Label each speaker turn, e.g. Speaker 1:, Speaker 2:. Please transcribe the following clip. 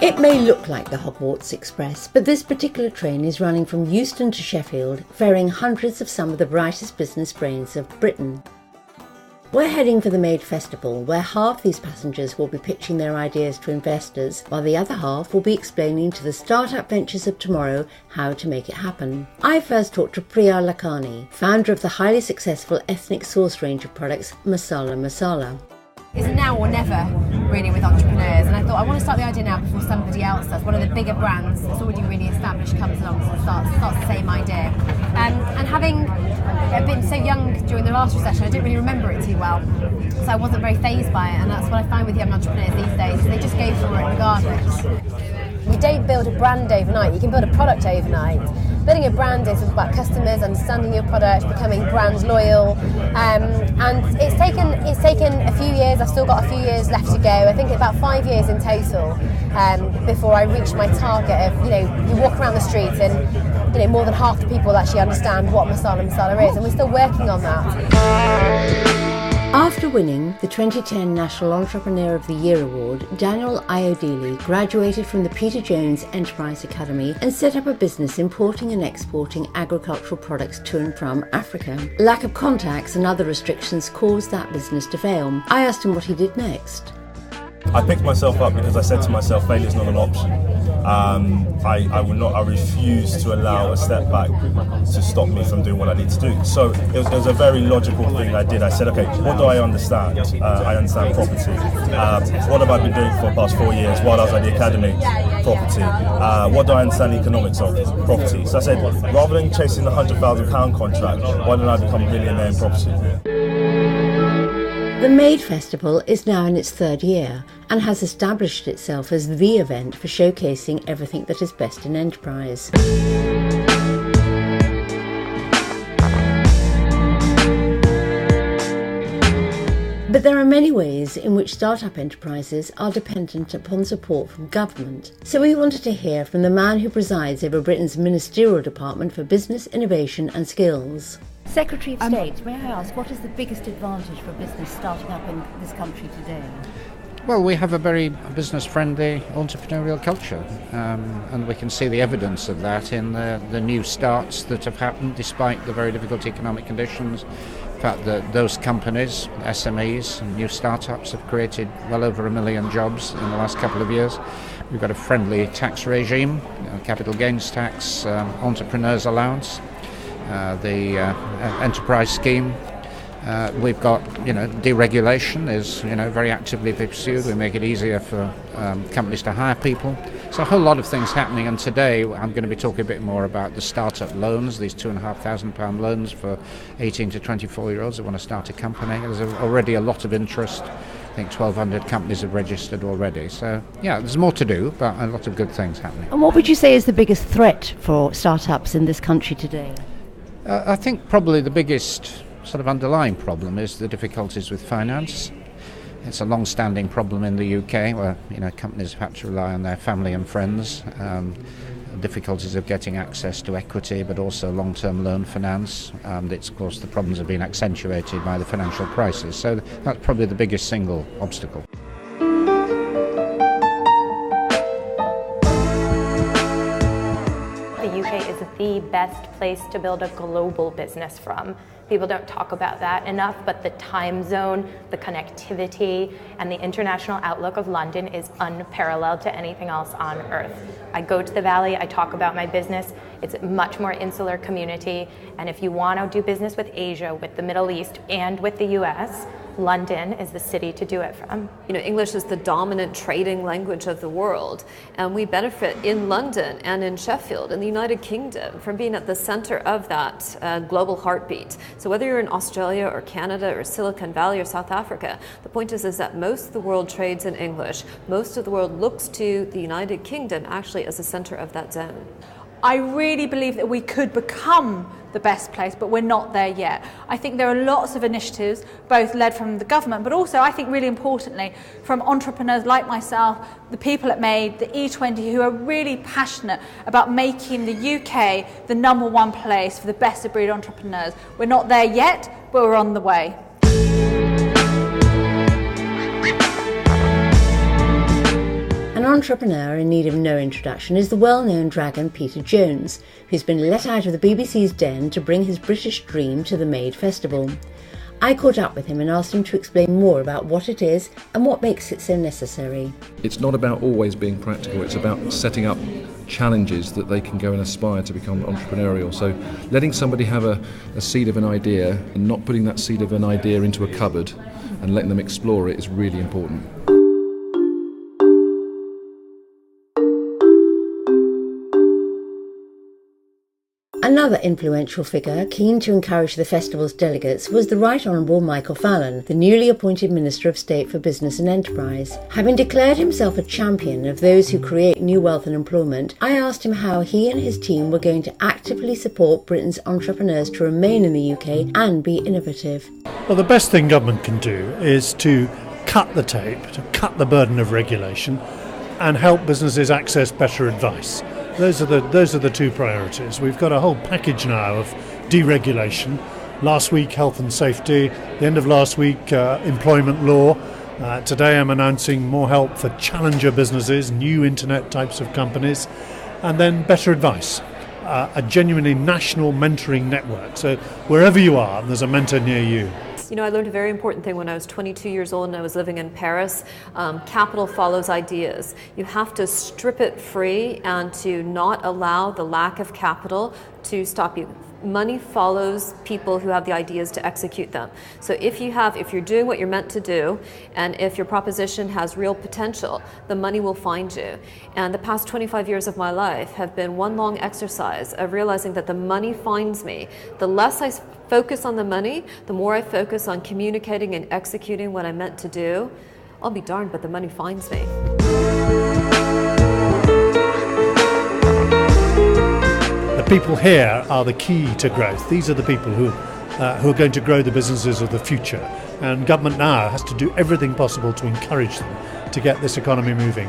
Speaker 1: It may look like the Hogwarts Express, but this particular train is running from Euston to Sheffield, ferrying hundreds of some of the brightest business brains of Britain. We're heading for the Made Festival, where half these passengers will be pitching their ideas to investors, while the other half will be explaining to the startup ventures of tomorrow how to make it happen. I first talked to Priya Lakhani, founder of the highly successful ethnic sauce range of products Masala Masala.
Speaker 2: It's now or never, really, with entrepreneurs, and I thought I want to start the idea now before somebody else does. One of the bigger brands that's already really established comes along and starts the same idea. And having been so young during the last recession, I didn't really remember it too well, so I wasn't very fazed by it, and that's what I find with young entrepreneurs these days, they just go for it regardless. You don't build a brand overnight, you can build a product overnight. Building a brand is about customers, understanding your product, becoming brand loyal, and it's taken a few years. I've still got a few years left to go. I think about 5 years in total before I reach my target of, you walk around the street and, more than half the people actually understand what Masala Masala is, and we're still working on that.
Speaker 1: After winning the 2010 National Entrepreneur of the Year Award, Daniel Iodili graduated from the Peter Jones Enterprise Academy and set up a business importing and exporting agricultural products to and from Africa. Lack of contacts and other restrictions caused that business to fail. I asked him what he did next.
Speaker 3: I picked myself up because I said to myself, failure is not an option. I refuse to allow a step back to stop me from doing what I need to do. So it was a very logical thing I did. I said, okay, what do I understand? I understand property. What have I been doing for the past 4 years while I was at the academy? Property. What do I understand the economics of? Property. So I said, rather than chasing the £100,000 contract, why don't I become a millionaire in property?
Speaker 1: The Made Festival is now in its third year and has established itself as the event for showcasing everything that is best in enterprise. But there are many ways in which startup enterprises are dependent upon support from government. So we wanted to hear from the man who presides over Britain's Ministerial Department for Business, Innovation and Skills. Secretary of State, may I ask, what is the biggest advantage for business starting up in this country today?
Speaker 4: Well, we have a very business-friendly entrepreneurial culture, and we can see the evidence of that in the new starts that have happened despite the very difficult economic conditions. The fact that those companies, SMEs and new startups, have created well over 1 million jobs in the last couple of years. We've got a friendly tax regime, capital gains tax, entrepreneurs allowance, the enterprise scheme. We've got, deregulation is, very actively pursued. We make it easier for companies to hire people. So a whole lot of things happening. And today I'm going to be talking a bit more about the startup loans, these £2,500 loans for 18 to 24-year-olds that want to start a company. There's already a lot of interest. I think 1,200 companies have registered already. So, there's more to do, but a lot of good things happening.
Speaker 1: And what would you say is the biggest threat for startups in this country today?
Speaker 4: I think probably the biggest sort of underlying problem is the difficulties with finance. It's a long-standing problem in the UK where companies have had to rely on their family and friends. Difficulties of getting access to equity, but also long-term loan finance. It's, of course, the problems have been accentuated by the financial crisis. So that's probably the biggest single obstacle.
Speaker 5: The UK is the best place to build a global business from. People don't talk about that enough, but the time zone, the connectivity, and the international outlook of London is unparalleled to anything else on earth. I go to the Valley, I talk about my business. It's a much more insular community, and if you want to do business with Asia, with the Middle East, and with the US, London is the city to do it from.
Speaker 6: English is the dominant trading language of the world, and we benefit in London and in Sheffield in the United Kingdom from being at the center of that global heartbeat. So whether you're in Australia or Canada or Silicon Valley or South Africa, the point is that most of the world trades in English. Most of the world looks to the United Kingdom actually as the center of that zone.
Speaker 7: I really believe that we could become the best place, but we're not there yet. I think there are lots of initiatives, both led from the government, but also I think really importantly from entrepreneurs like myself, the people at Made, the E20, who are really passionate about making the UK the #1 place for the best of breed entrepreneurs. We're not there yet, but we're on the way.
Speaker 1: An entrepreneur in need of no introduction is the well-known dragon Peter Jones, who's been let out of the BBC's den to bring his British dream to the Made Festival. I caught up with him and asked him to explain more about what it is and what makes it so necessary.
Speaker 8: It's not about always being practical, it's about setting up challenges that they can go and aspire to become entrepreneurial. So letting somebody have a seed of an idea and not putting that seed of an idea into a cupboard and letting them explore it is really important.
Speaker 1: Another influential figure keen to encourage the festival's delegates was the Right Honourable Michael Fallon, the newly appointed Minister of State for Business and Enterprise. Having declared himself a champion of those who create new wealth and employment, I asked him how he and his team were going to actively support Britain's entrepreneurs to remain in the UK and be innovative.
Speaker 9: Well, the best thing government can do is to cut the tape, to cut the burden of regulation and help businesses access better advice. Those are the two priorities. We've got a whole package now of deregulation. Last week, health and safety. The end of last week, employment law. Today I'm announcing more help for challenger businesses, new internet types of companies, and then better advice. A genuinely national mentoring network. So wherever you are, there's a mentor near you.
Speaker 6: You know, I learned a very important thing when I was 22 years old and I was living in Paris. Capital follows ideas. You have to strip it free and to not allow the lack of capital to stop you. Money follows people who have the ideas to execute them. So if you're doing what you're meant to do, and if your proposition has real potential, the money will find you. And the past 25 years of my life have been one long exercise of realizing that the money finds me. The less I focus on the money, the more I focus on communicating and executing what I'm meant to do. I'll be darned, but the money finds me.
Speaker 9: The people here are the key to growth. These are the people who are going to grow the businesses of the future. And government now has to do everything possible to encourage them to get this economy moving.